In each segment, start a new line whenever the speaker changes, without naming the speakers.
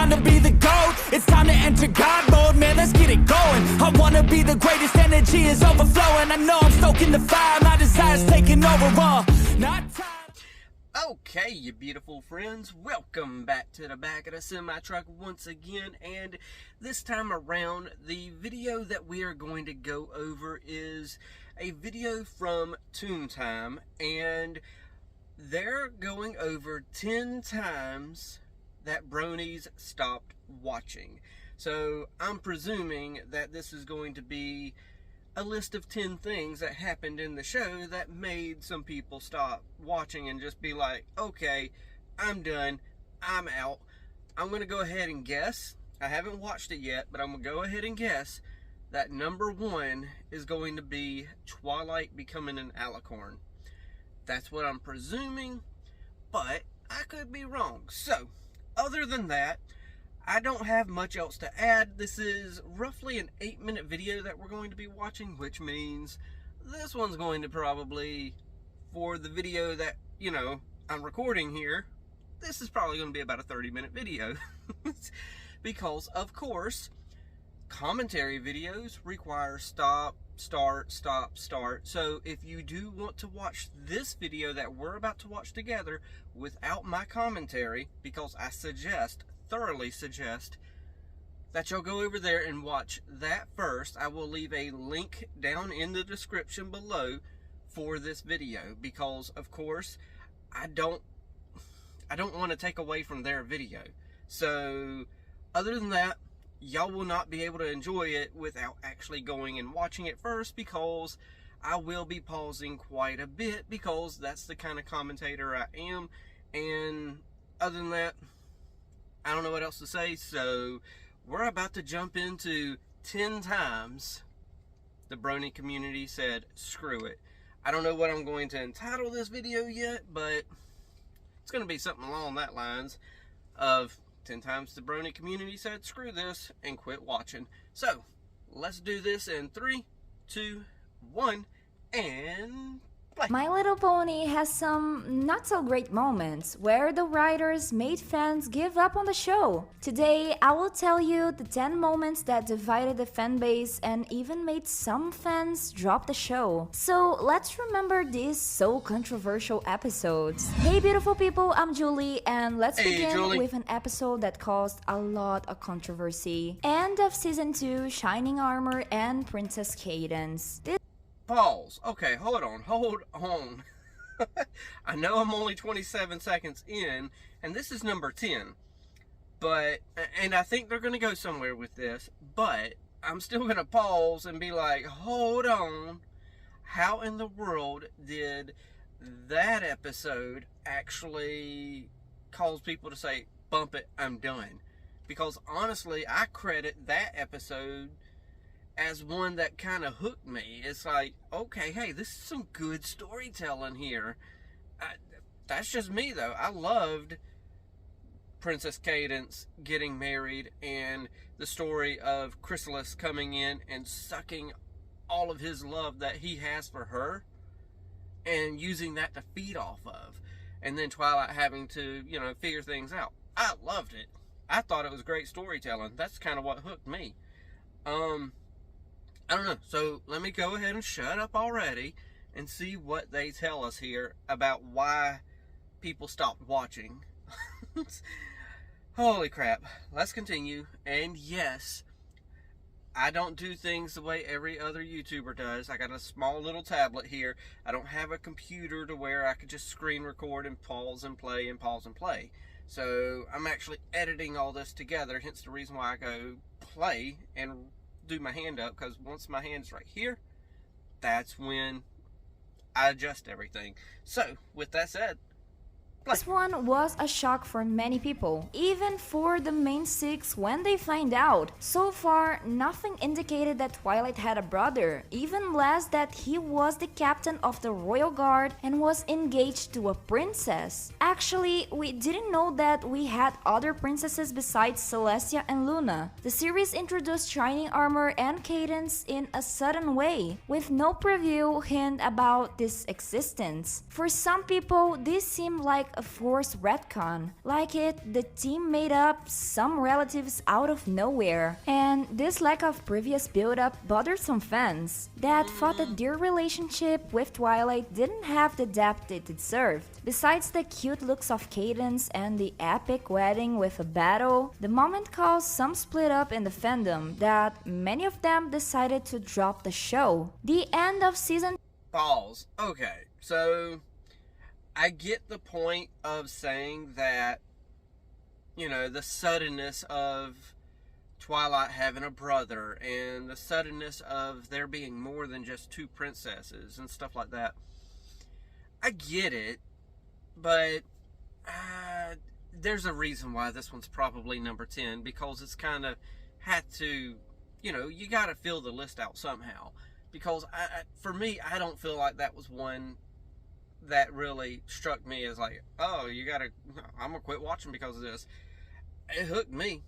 time to be the GOAT. It's time to enter God mode, man, let's get it going. I wanna be the greatest, energy is overflowing. I know I'm stoking the fire, my desire's taking over, not time.
Okay, you beautiful friends, welcome back to the back of the semi-truck once again, and this time around, the video that we are going to go over is a video from Toontime, and they're going over 10 times that Bronies stopped watching. So I'm presuming that this is going to be a list of 10 things that happened in the show that made some people stop watching and just be like, okay, I'm done, I'm out. I'm going to go ahead and guess, I haven't watched it yet, but I'm going to go ahead and guess that number 1 is going to be Twilight becoming an alicorn. That's what I'm presuming, but I could be wrong. So, other than that, I don't have much else to add. This is roughly an 8-minute video that we're going to be watching, which means this one's going to probably, for the video that, you know, I'm recording here, this is probably going to be about a 30-minute video. Because, of course, commentary videos require stop, start, stop, start. So if you do want to watch this video that we're about to watch together without my commentary, because I thoroughly suggest that you'll go over there and watch that first. I will leave a link down in the description below for this video, because of course I don't want to take away from their video. So other than that, y'all will not be able to enjoy it without actually going and watching it first, because I will be pausing quite a bit, because that's the kind of commentator I am. And other than that, I don't know what else to say, so we're about to jump into 10 times the Brony community said, screw it. I don't know what I'm going to entitle this video yet, but it's going to be something along that lines of 10 times the Brony community said, screw this, and quit watching. So, let's do this in 3, 2, 1, and play.
My Little Pony has some not so great moments where the writers made fans give up on the show. Today I will tell you the 10 moments that divided the fan base and even made some fans drop the show. So let's remember these so controversial episodes. Hey beautiful people, I'm Julie, and let's begin with an episode that caused a lot of controversy. End of season 2, Shining Armor and Princess Cadence.
Pause. Okay, hold on. I know I'm only 27 seconds in, and this is number 10. And I think they're going to go somewhere with this, but I'm still going to pause and be like, hold on. How in the world did that episode actually cause people to say, bump it, I'm done? Because honestly, I credit that episode as one that kind of hooked me. It's like, okay, hey, this is some good storytelling here. That's just me, though. I loved Princess Cadence getting married and the story of Chrysalis coming in and sucking all of his love that he has for her and using that to feed off of. And then Twilight having to, you know, figure things out. I loved it. I thought it was great storytelling. That's kind of what hooked me. I don't know, so let me go ahead and shut up already and see what they tell us here about why people stopped watching. Holy crap. Let's continue. And yes, I don't do things the way every other YouTuber does. I got a small little tablet here. I don't have a computer to where I could just screen record and pause and play and pause and play. So I'm actually editing all this together, hence the reason why I go play and do my hand up, because once my hand's right here, that's when I adjust everything. So with that said,
This one was a shock for many people, even for the main six when they find out. So far, nothing indicated that Twilight had a brother, even less that he was the captain of the Royal Guard and was engaged to a princess. Actually, we didn't know that we had other princesses besides Celestia and Luna. The series introduced Shining Armor and Cadence in a sudden way, with no preview hint about this existence. For some people, this seemed like a forced retcon, like the team made up some relatives out of nowhere. And this lack of previous build-up bothered some fans that thought that their relationship with Twilight didn't have the depth it deserved. Besides the cute looks of Cadence and the epic wedding with a battle, the moment caused some split up in the fandom that many of them decided to drop the show. The end of season
Pause. Okay, so I get the point of saying that, you know, the suddenness of Twilight having a brother and the suddenness of there being more than just two princesses and stuff like that. I get it, but there's a reason why this one's probably number 10, because it's kind of had to, you know, you got to fill the list out somehow. Because for me, I don't feel like that was one that really struck me as like, oh, I'm going to quit watching because of this. It hooked me.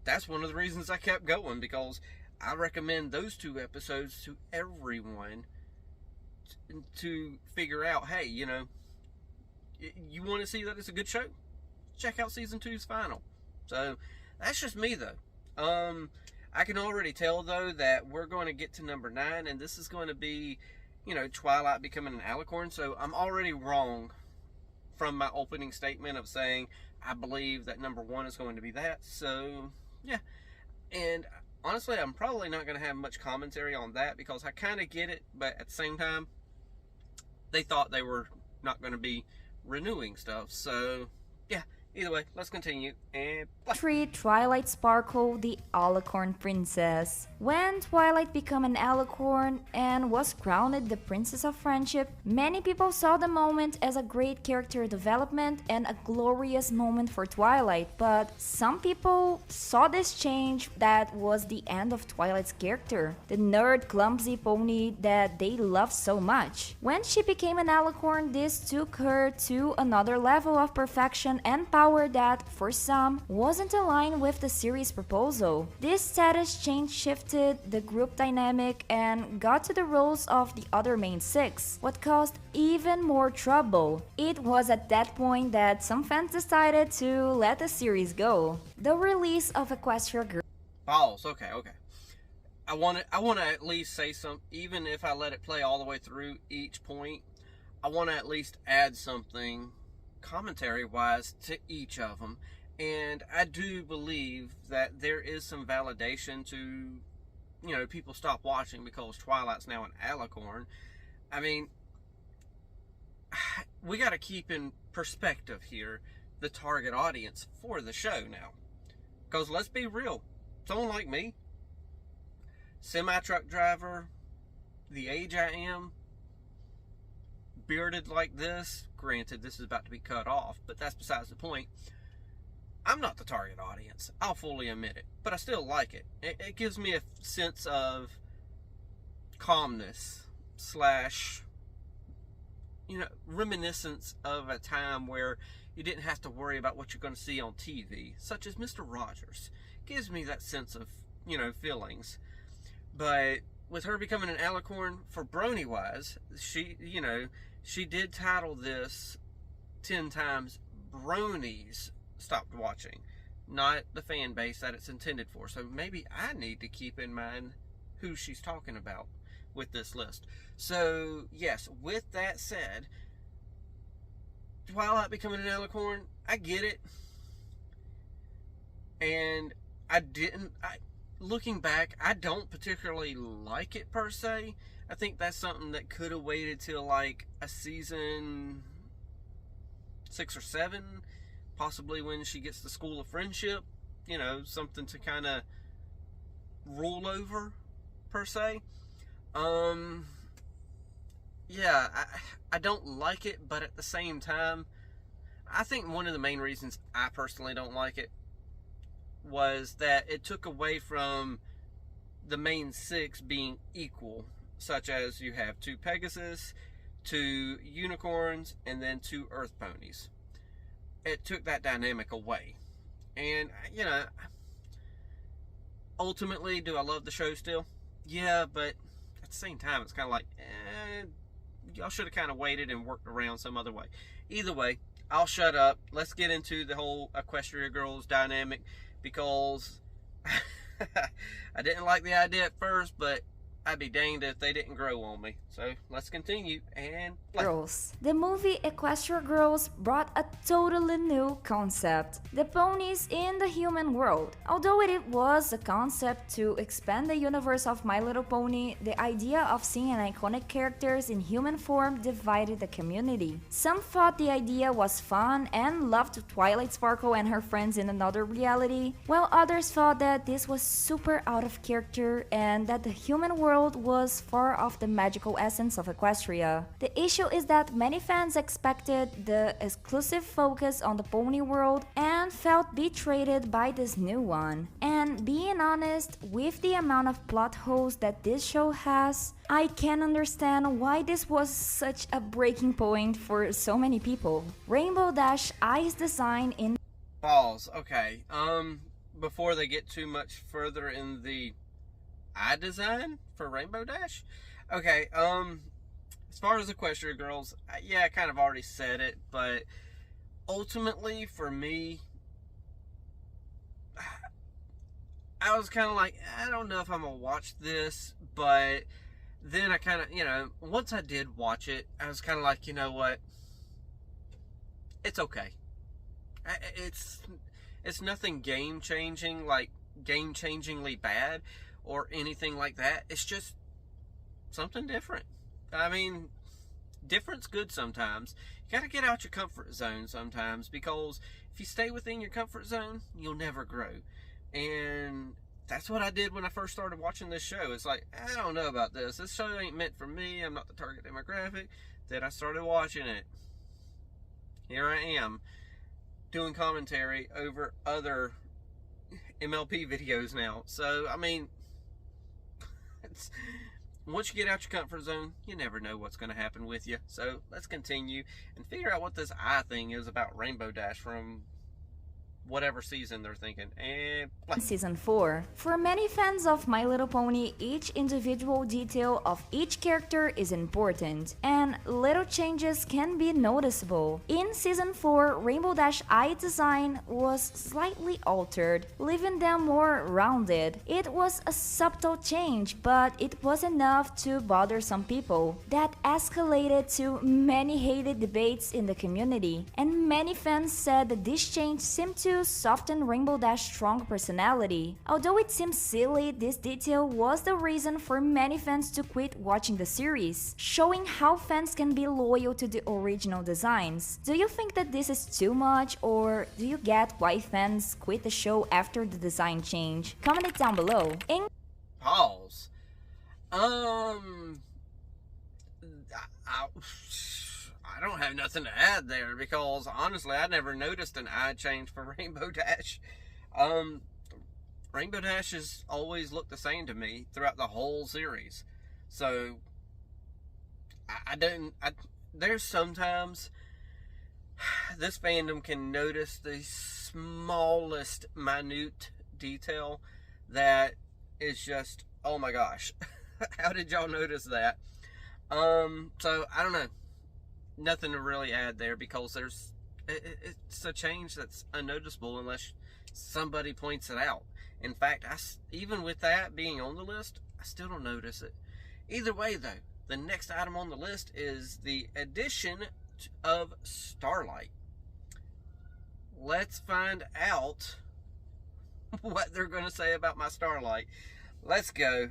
That's one of the reasons I kept going, because I recommend those 2 episodes to everyone to figure out, hey, you know, you want to see that it's a good show? Check out season 2's final. So that's just me, though. I can already tell, though, that we're going to get to number 9, and this is going to be, you know, Twilight becoming an alicorn. So I'm already wrong from my opening statement of saying I believe that number 1 is going to be that. So, yeah. And honestly, I'm probably not going to have much commentary on that, because I kind of get it, but at the same time, they thought they were not going to be renewing stuff. So, yeah. Either way, let's continue and
treat Twilight Sparkle the Alicorn Princess. When Twilight became an alicorn and was crowned the Princess of Friendship, many people saw the moment as a great character development and a glorious moment for Twilight, but some people saw this change that was the end of Twilight's character, the nerd clumsy pony that they loved so much. When she became an alicorn, this took her to another level of perfection and power that, for some, wasn't aligned with the series' proposal. This status change shifted the group dynamic and got to the roles of the other main 6, what caused even more trouble. It was at that point that some fans decided to let the series go. The release of Equestria Girl.
Pause. Okay. I want to at least say some, even if I let it play all the way through each point, I want to at least add something commentary wise to each of them. And I do believe that there is some validation to, you know, people stop watching because Twilight's now an alicorn. I mean, we got to keep in perspective here the target audience for the show now, because let's be real, someone like me, semi-truck driver, the age I am, bearded like this, granted this is about to be cut off, but that's besides the point. I'm not the target audience, I'll fully admit it, but I still like it. It gives me a sense of calmness slash, you know, reminiscence of a time where you didn't have to worry about what you're going to see on TV, such as Mr. Rogers. Gives me that sense of, you know, feelings. But with her becoming an alicorn, for Brony wise, she, you know, she did title this 10 times Bronies stopped watching, not the fan base that it's intended for. So maybe I need to keep in mind who she's talking about with this list. So yes, with that said, Twilight becoming an alicorn, I get it. And looking back, I don't particularly like it per se. I think that's something that could have waited till like a season 6 or 7, possibly when she gets the School of Friendship, you know, something to kind of rule over per se. Yeah, I don't like it, but at the same time, I think one of the main reasons I personally don't like it was that it took away from the main 6 being equal, such as you have 2 Pegasus, 2 unicorns, and then 2 Earth ponies. It took that dynamic away. And, you know, ultimately, do I love the show still? Yeah, but at the same time, it's kind of like, y'all should have kind of waited and worked around some other way. Either way, I'll shut up. Let's get into the whole Equestria Girls dynamic, because I didn't like the idea at first, but I'd be danged if they didn't grow on me. So let's continue and play.
Girls. The movie Equestria Girls brought a totally new concept: the ponies in the human world. Although it was a concept to expand the universe of My Little Pony, the idea of seeing iconic characters in human form divided the community. Some thought the idea was fun and loved Twilight Sparkle and her friends in another reality, while others thought that this was super out of character and that the human world was far off the magical essence of Equestria. The issue is that many fans expected the exclusive focus on the pony world and felt betrayed by this new one. And being honest, with the amount of plot holes that this show has, I can understand why this was such a breaking point for so many people. Rainbow Dash Eye's design in
Pause. Okay. Before they get too much further in the eye design for Rainbow Dash. Okay, as far as Equestria Girls, yeah, I kind of already said it, but ultimately for me, I was kind of like, I don't know if I'm gonna watch this, but then I kind of, once I did watch it, I was kind of like, you know what, it's okay. It's nothing game-changing, like game-changingly bad or anything like that. It's just something different. I mean, different's good sometimes. You gotta get out your comfort zone sometimes, because if you stay within your comfort zone, you'll never grow. And that's what I did when I first started watching this show. It's like, I don't know about this. This show ain't meant for me. I'm not the target demographic. Then I started watching it. Here I am, doing commentary over other MLP videos now. So, I mean, once you get out your comfort zone, you never know what's going to happen with you. So let's continue and figure out what this eye thing is about Rainbow Dash from whatever season they're thinking. And play.
Season 4. For many fans of My Little Pony, each individual detail of each character is important, and little changes can be noticeable. In Season 4, Rainbow Dash eye design was slightly altered, leaving them more rounded. It was a subtle change, but it was enough to bother some people. That escalated to many hated debates in the community, and many fans said that this change seemed to soften Rainbow Dash's strong personality. Although it seems silly, this detail was the reason for many fans to quit watching the series, showing how fans can be loyal to the original designs. Do you think that this is too much, or do you get why fans quit the show after the design change? Comment it down below.
Pause. I don't have nothing to add there, because honestly, I never noticed an eye change for Rainbow Dash. Rainbow Dash has always looked the same to me throughout the whole series. So there's sometimes this fandom can notice the smallest minute detail that is just, oh my gosh, how did y'all notice that? So I don't know. Nothing to really add there, because it's a change that's unnoticeable unless somebody points it out. In fact, even with that being on the list, I still don't notice it. Either way, though, the next item on the list is the addition of Starlight. Let's find out what they're going to say about my Starlight. Let's go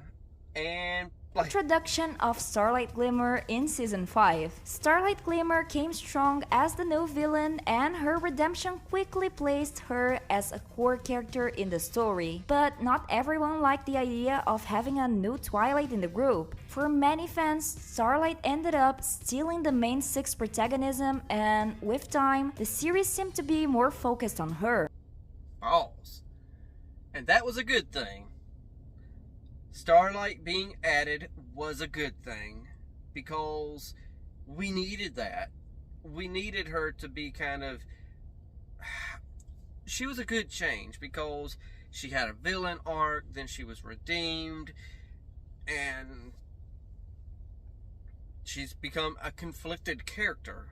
and play.
Introduction of Starlight Glimmer in Season 5. Starlight Glimmer came strong as the new villain, and her redemption quickly placed her as a core character in the story. But not everyone liked the idea of having a new Twilight in the group. For many fans, Starlight ended up stealing the main 6 protagonism, and with time, the series seemed to be more focused on her.
Balls. And that was a good thing. Starlight being added was a good thing, because we needed that. We needed her to be kind of... She was a good change, because she had a villain arc, then she was redeemed, and she's become a conflicted character.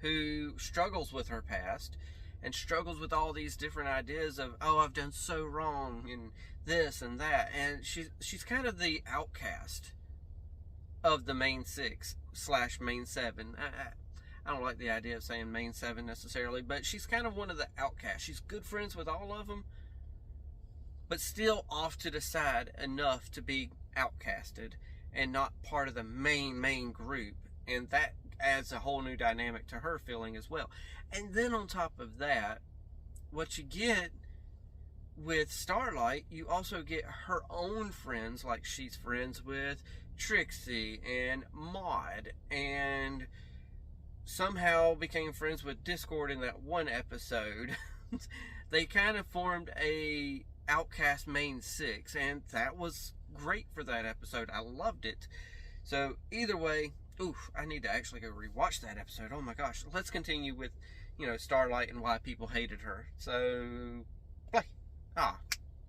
who struggles with her past and struggles with all these different ideas of, oh, I've done so wrong and this and that, and she's kind of the outcast of the main 6 / main 7. I don't like the idea of saying main 7 necessarily, but she's kind of one of the outcasts. She's good friends with all of them, but still off to the side enough to be outcasted and not part of the main group. And that adds a whole new dynamic to her feeling as well. And then on top of that, what you get with Starlight, you also get her own friends, like she's friends with Trixie and Maud, and somehow became friends with Discord in that one episode. They kind of formed a outcast main 6, and that was great for that episode. I loved it. So either way, oof, I need to actually go rewatch that episode. Oh my gosh. Let's continue with, Starlight and why people hated her. So play.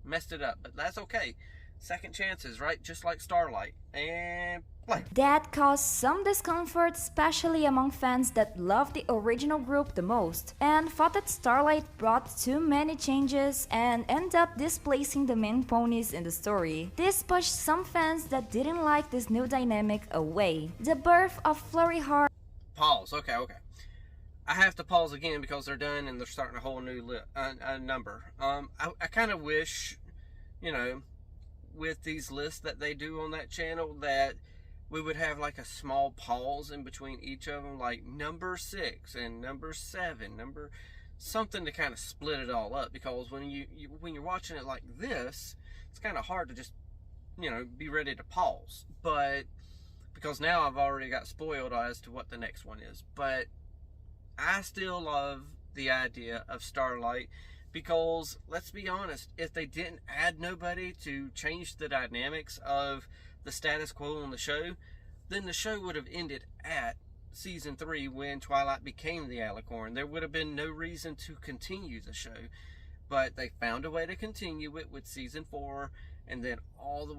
Messed it up, but that's okay. Second chances, right? Just like Starlight. And play.
That caused some discomfort, especially among fans that loved the original group the most, and thought that Starlight brought too many changes and ended up displacing the main ponies in the story. This pushed some fans that didn't like this new dynamic away. The birth of Flurry Heart.
Pause. Okay. I have to pause again because they're done and they're starting a whole new number. I kind of wish, with these lists that they do on that channel, that we would have like a small pause in between each of them, like number 6 and number 7, something to kind of split it all up. Because when you're watching it like this, it's kind of hard to just, be ready to pause. But because now I've already got spoiled as to what the next one is. But I still love the idea of Starlight, because let's be honest, if they didn't add nobody to change the dynamics of the status quo on the show, then the show would have ended at season 3 when Twilight became the Alicorn. There would have been no reason to continue the show, but they found a way to continue it with season 4, and then all the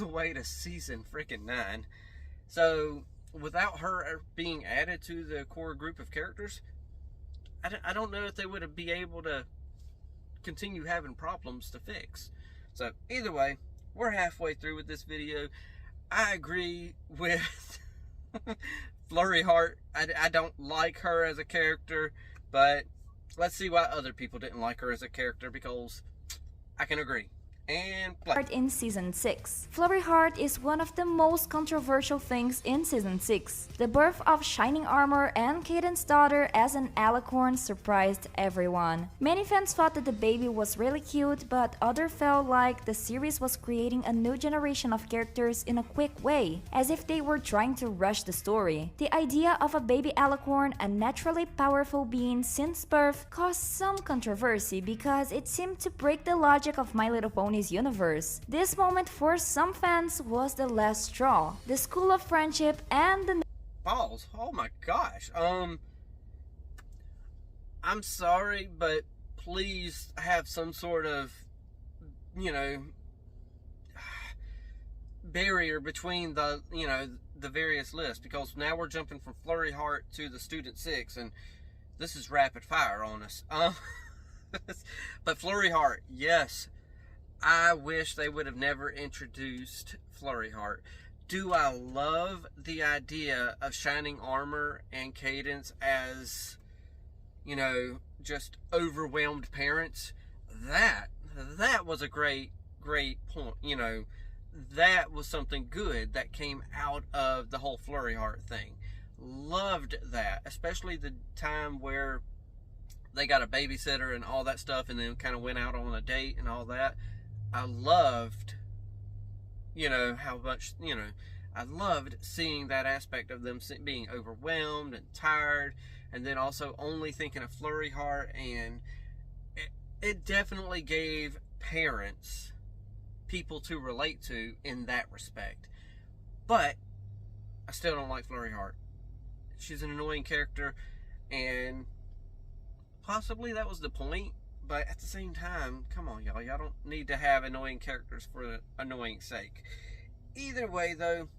way to season freaking 9. So without her being added to the core group of characters, I don't know if they would be able to continue having problems to fix. So either way, we're halfway through with this video. I agree with Flurry Heart. I don't like her as a character, but let's see why other people didn't like her as a character, because I can agree. And play.
In season 6. Flurry Heart is one of the most controversial things in season 6. The birth of Shining Armor and Cadence' daughter as an Alicorn surprised everyone. Many fans thought that the baby was really cute, but others felt like the series was creating a new generation of characters in a quick way, as if they were trying to rush the story. The idea of a baby Alicorn, a naturally powerful being since birth, caused some controversy because it seemed to break the logic of My Little Pony universe. This moment for some fans was the last straw. The School of Friendship and the
balls. Oh my gosh. I'm sorry, but please have some sort of, barrier between the, the various lists, because now we're jumping from Flurry Heart to the Student 6, and this is rapid fire on us. But Flurry Heart, yes. I wish they would have never introduced Flurry Heart. Do I love the idea of Shining Armor and Cadence as, just overwhelmed parents? That was a great point. That was something good that came out of the whole Flurry Heart thing. Loved that, especially the time where they got a babysitter and all that stuff, and then kind of went out on a date and all that. I loved, how much, I loved seeing that aspect of them being overwhelmed and tired, and then also only thinking of Flurry Heart, and it definitely gave parents people to relate to in that respect. But I still don't like Flurry Heart. She's an annoying character, and possibly that was the point. But at the same time, come on, y'all. Y'all don't need to have annoying characters for annoying sake. Either way, though,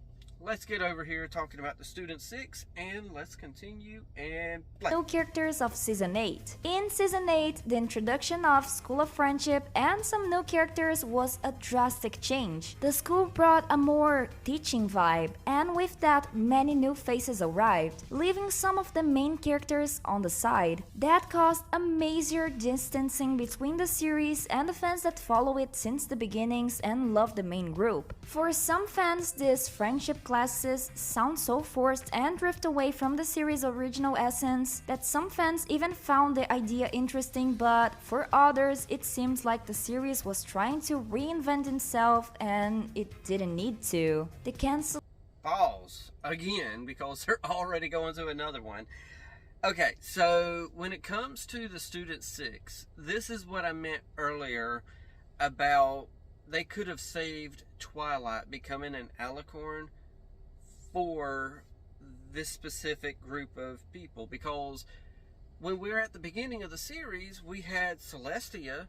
let's get over here talking about the Student 6, and let's continue and play.
New characters of Season 8. In Season 8, the introduction of School of Friendship and some new characters was a drastic change. The school brought a more teaching vibe, and with that, many new faces arrived, leaving some of the main characters on the side. That caused a major distancing between the series and the fans that follow it since the beginnings and love the main group. For some fans, these friendship classes sound so forced and drift away from the series' original essence that some fans even found the idea interesting, but for others it seems like the series was trying to reinvent itself and it didn't need to. The cancel
Pause again because they're already going to another one. Okay, so when it comes to the Student 6, this is what I meant earlier about they could have saved Twilight becoming an alicorn for this specific group of people, because when we were at the beginning of the series, we had Celestia,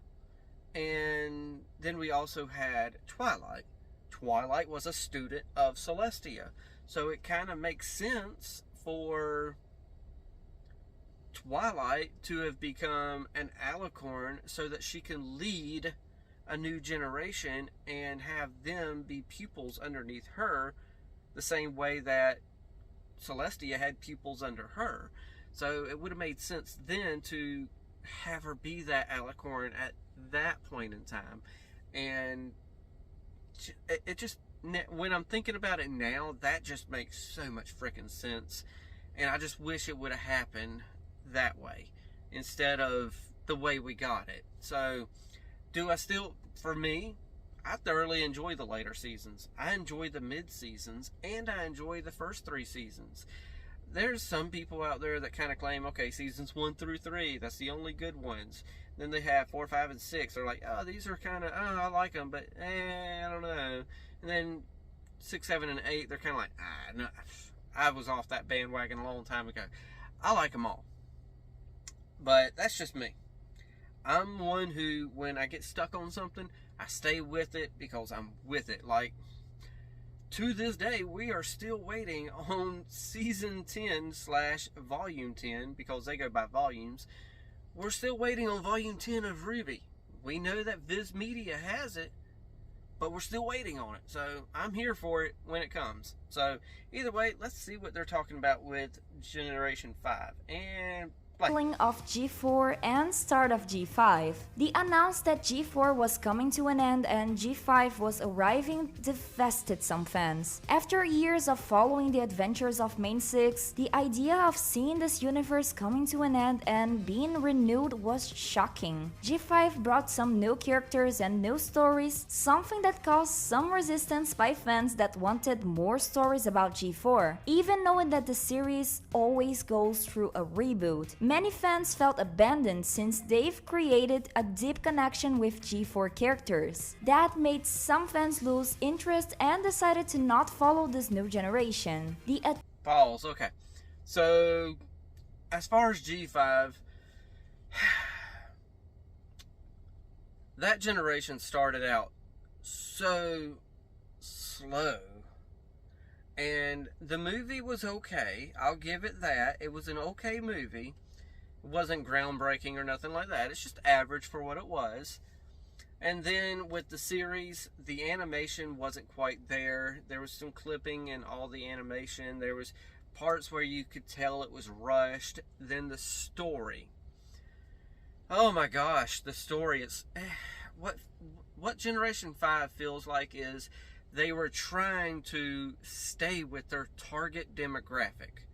and then we also had Twilight. Twilight was a student of Celestia, so it kind of makes sense for Twilight to have become an alicorn so that she can lead a new generation and have them be pupils underneath her, the same way that Celestia had pupils under her. So it would have made sense then to have her be that alicorn at that point in time. And it just, when I'm thinking about it now, that just makes so much freaking sense. And I just wish it would have happened that way instead of the way we got it. So do I still, for me, I thoroughly enjoy the later seasons. I enjoy the mid seasons, and I enjoy the first 3 seasons. There's some people out there that kind of claim, okay, seasons 1 through 3, that's the only good ones. Then they have 4, 5, and 6. They're like, oh, these are kind of, oh, I like them, but I don't know. And then 6, 7, and 8, they're kind of like, no, I was off that bandwagon a long time ago. I like them all. But that's just me. I'm one who, when I get stuck on something, I stay with it because I'm with it. Like, to this day, we are still waiting on season 10 / volume 10, because they go by volumes. We're still waiting on volume 10 of Ruby. We know that Viz Media has it, but we're still waiting on it. So I'm here for it when it comes. So either way, let's see what they're talking about with Generation 5. And
of G4 and start of G5. They announced that G4 was coming to an end and G5 was arriving devastated some fans. After years of following the adventures of Main 6, the idea of seeing this universe coming to an end and being renewed was shocking. G5 brought some new characters and new stories, something that caused some resistance by fans that wanted more stories about G4, even knowing that the series always goes through a reboot. Many fans felt abandoned since they've created a deep connection with G4 characters. That made some fans lose interest and decided to not follow this new generation.
Pause, okay. So, as far as G5, that generation started out so slow. And the movie was okay. I'll give it that. It was an okay movie. It wasn't groundbreaking or nothing like that. It's just average for what it was. And then with the series, the animation wasn't quite there. There was some clipping in all the animation. There was parts where you could tell it was rushed. Then the story. Oh my gosh, the story is... What Generation 5 feels like is they were trying to stay with their target demographic.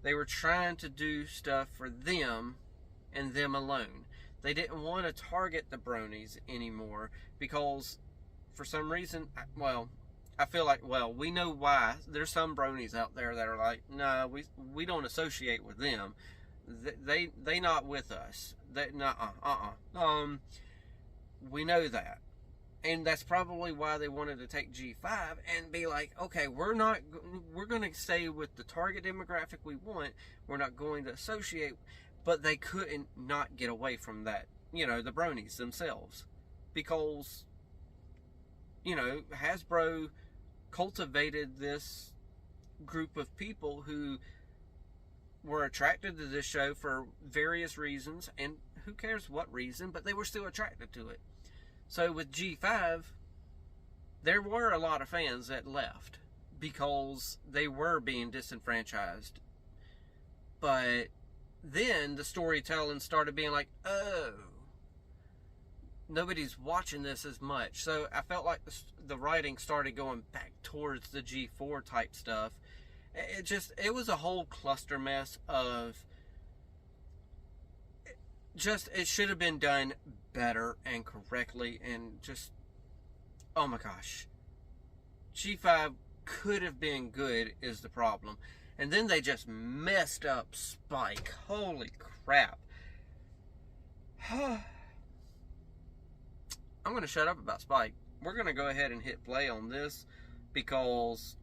They were trying to do stuff for them and them alone. They didn't want to target the Bronies anymore because for some reason, I feel like, we know why. There's some Bronies out there that are like, no, we don't associate with them. They not with us. We know that. And that's probably why they wanted to take G5 and be like, okay, we're going to stay with the target demographic we want. We're not going to associate. But they couldn't not get away from that, the Bronies themselves. Because, Hasbro cultivated this group of people who were attracted to this show for various reasons, and who cares what reason, but they were still attracted to it. So with G5, there were a lot of fans that left because they were being disenfranchised. But then the storytelling started being like, oh, nobody's watching this as much. So I felt like the writing started going back towards the G4 type stuff. It was a whole cluster mess of it should have been done better and correctly, and just, oh my gosh. G5 could have been good is the problem. And then they just messed up Spike. Holy crap. I'm going to shut up about Spike. We're going to go ahead and hit play on this because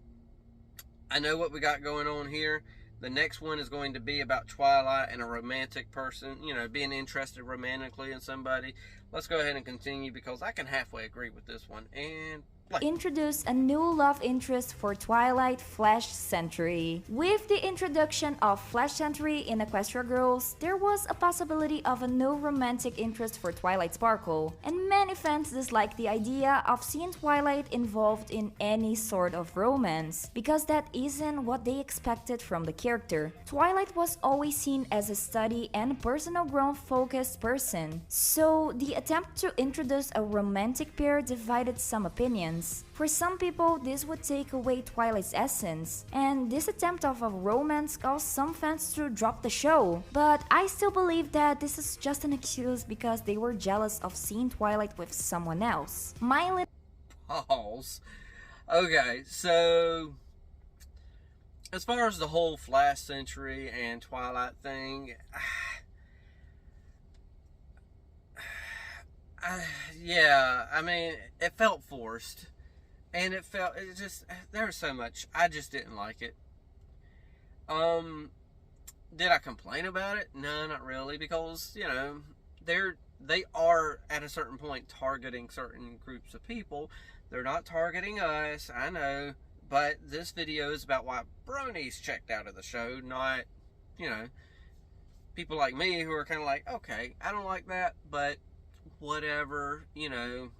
I know what we got going on here. The next one is going to be about Twilight and a romantic person, you know, being interested romantically in somebody. Let's go ahead and continue because I can halfway agree with this one. And
introduce a new love interest for Twilight, Flash Sentry. With the introduction of Flash Sentry in Equestria Girls, there was a possibility of a new romantic interest for Twilight Sparkle, and many fans disliked the idea of seeing Twilight involved in any sort of romance, because that isn't what they expected from the character. Twilight was always seen as a study and personal growth focused person, so the attempt to introduce a romantic pair divided some opinions. For some people, this would take away Twilight's essence, and this attempt of a romance caused some fans to drop the show. But I still believe that this is just an excuse because they were jealous of seeing Twilight with someone else.
Pause. Okay, so as far as the whole Flash Sentry and Twilight thing, yeah, I mean, it felt forced. And there was so much. I just didn't like it. Did I complain about it? No, not really, because, you know, they are at a certain point targeting certain groups of people. They're not targeting us, I know, but this video is about why Bronies checked out of the show, not, you know, people like me who are kind of like, okay, I don't like that, but whatever, you know,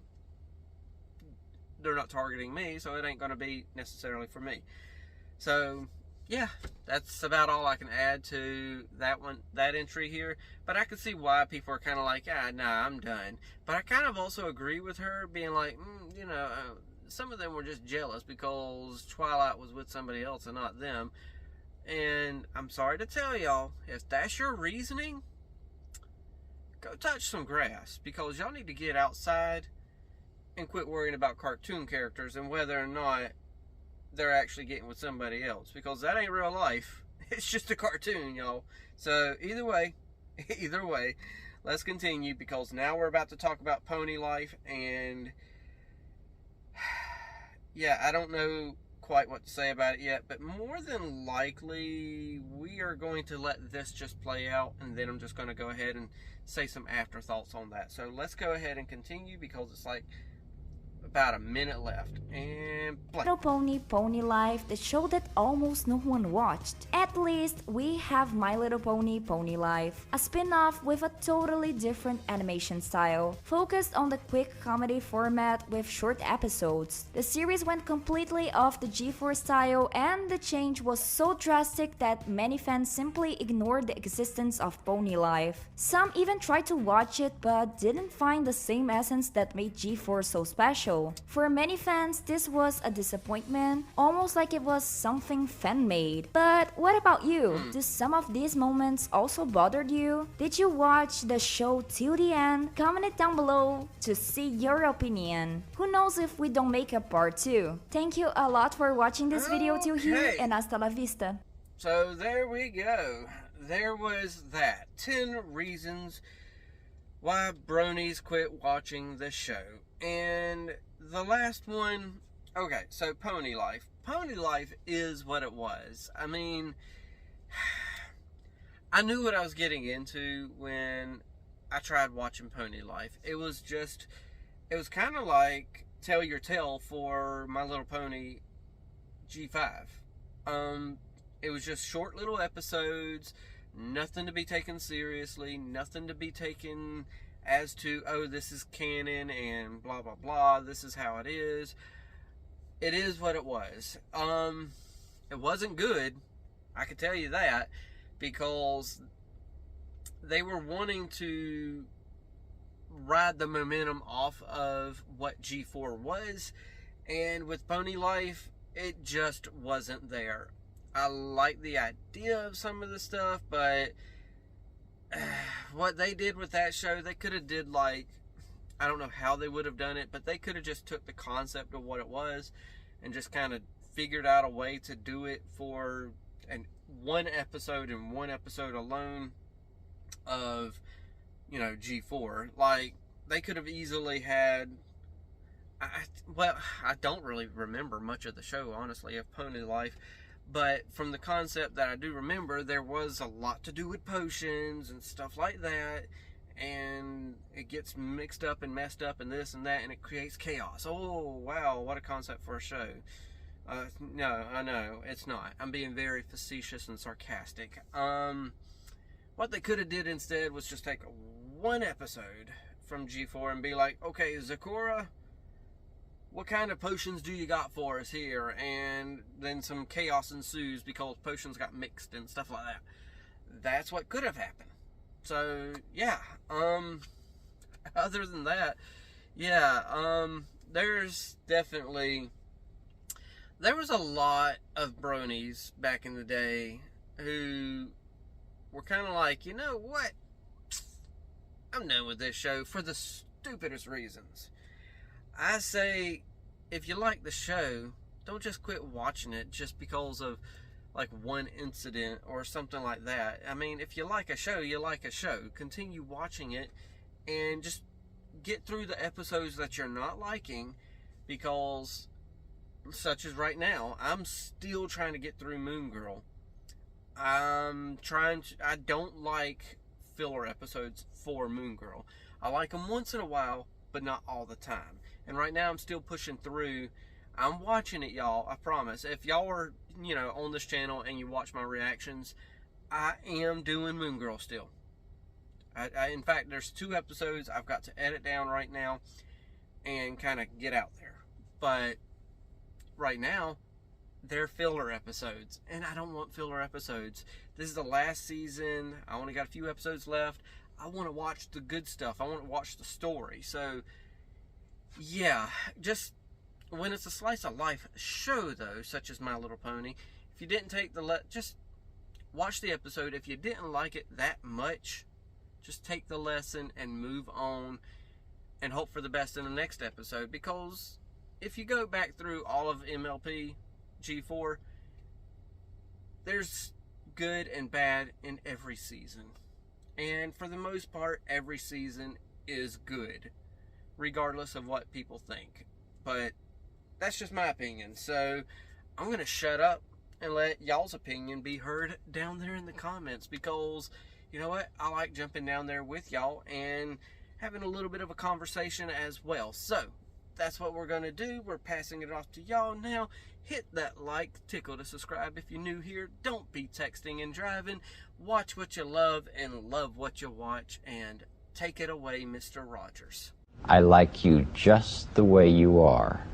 they're not targeting me, so it ain't going to be necessarily for me. So, yeah, that's about all I can add to that entry here. But I can see why people are kind of like, nah, I'm done. But I kind of also agree with her, being like, you know, some of them were just jealous because Twilight was with somebody else and not them. And I'm sorry to tell y'all, if that's your reasoning, go touch some grass, because y'all need to get outside and quit worrying about cartoon characters and whether or not they're actually getting with somebody else, because that ain't real life. It's just a cartoon, y'all. So either way, let's continue, because now we're about to talk about Pony Life. And yeah, I don't know quite what to say about it yet, but more than likely we are going to let this just play out, and then I'm just going to go ahead and say some afterthoughts on that. So let's go ahead and continue, because it's like about a minute left. And play.
Little Pony, Pony Life, the show that almost no one watched. At least we have My Little Pony, Pony Life, a spin-off with a totally different animation style, focused on the quick comedy format with short episodes. The series went completely off the G4 style, and the change was so drastic that many fans simply ignored the existence of Pony Life. Some even tried to watch it but didn't find the same essence that made G4 so special. For many fans, this was a disappointment, almost like it was something fan-made. But what about you? Do some of these moments also bothered you? Did you watch the show till the end? Comment it down below to see your opinion. Who knows if we don't make a part 2. Thank you a lot for watching this video till here, and hasta la vista.
So there we go. There was that. 10 reasons why Bronies quit watching the show. And the last one, okay, so Pony Life. Pony Life is what it was. I mean, I knew what I was getting into when I tried watching Pony Life. It was kind of like Tell Your Tale for My Little Pony G5. It was just short little episodes, nothing to be taken seriously, nothing to be taken as to, oh, this is canon and blah blah blah, this is how it is. It is what it was. It wasn't good, I can tell you that, because they were wanting to ride the momentum off of what G4 was, and with Pony Life, it just wasn't there. I like the idea of some of the stuff, but what they did with that show, they could have did like, I don't know how they would have done it, but they could have just took the concept of what it was and just kind of figured out a way to do it for one episode and one episode alone of, you know, G4. Like, they could have easily had, I don't really remember much of the show, honestly, of Pony Life, but from the concept that I do remember, there was a lot to do with potions and stuff like that, and it gets mixed up and messed up and this and that, and it creates chaos. Oh, wow, what a concept for a show. No, I know, it's not. I'm being very facetious and sarcastic. What they could have did instead was just take one episode from G4 and be like, okay, Zakura, what kind of potions do you got for us here? And then some chaos ensues because potions got mixed and stuff like that. That's what could have happened. So, yeah. Other than that, yeah, there's definitely, there was a lot of Bronies back in the day who were kind of like, you know what? I'm done with this show for the stupidest reasons. I say, if you like the show, don't just quit watching it just because of like one incident or something like that. I mean, if you like a show, you like a show. Continue watching it and just get through the episodes that you're not liking, because such as right now, I'm still trying to get through Moon Girl. I don't like filler episodes for Moon Girl. I like them once in a while, but not all the time. And right now I'm still pushing through. I'm watching it, y'all, I promise. If y'all are, you know, on this channel and you watch my reactions, I am doing Moon Girl still. In fact, there's 2 episodes I've got to edit down right now and kind of get out there. But right now, they're filler episodes, and I don't want filler episodes. This is the last season. I only got a few episodes left. I want to watch the good stuff. I want to watch the story. So, yeah, just when it's a slice of life show, though, such as My Little Pony, if you didn't take just watch the episode. If you didn't like it that much, just take the lesson and move on and hope for the best in the next episode. Because if you go back through all of MLP G4, there's good and bad in every season. And for the most part, every season is good, regardless of what people think. But that's just my opinion. So I'm going to shut up and let y'all's opinion be heard down there in the comments, because you know what? I like jumping down there with y'all and having a little bit of a conversation as well. So that's what we're going to do. We're passing it off to y'all now. Hit that like, tickle to subscribe if you're new here. Don't be texting and driving. Watch what you love and love what you watch. And take it away, Mr. Rogers.
I like you just the way you are.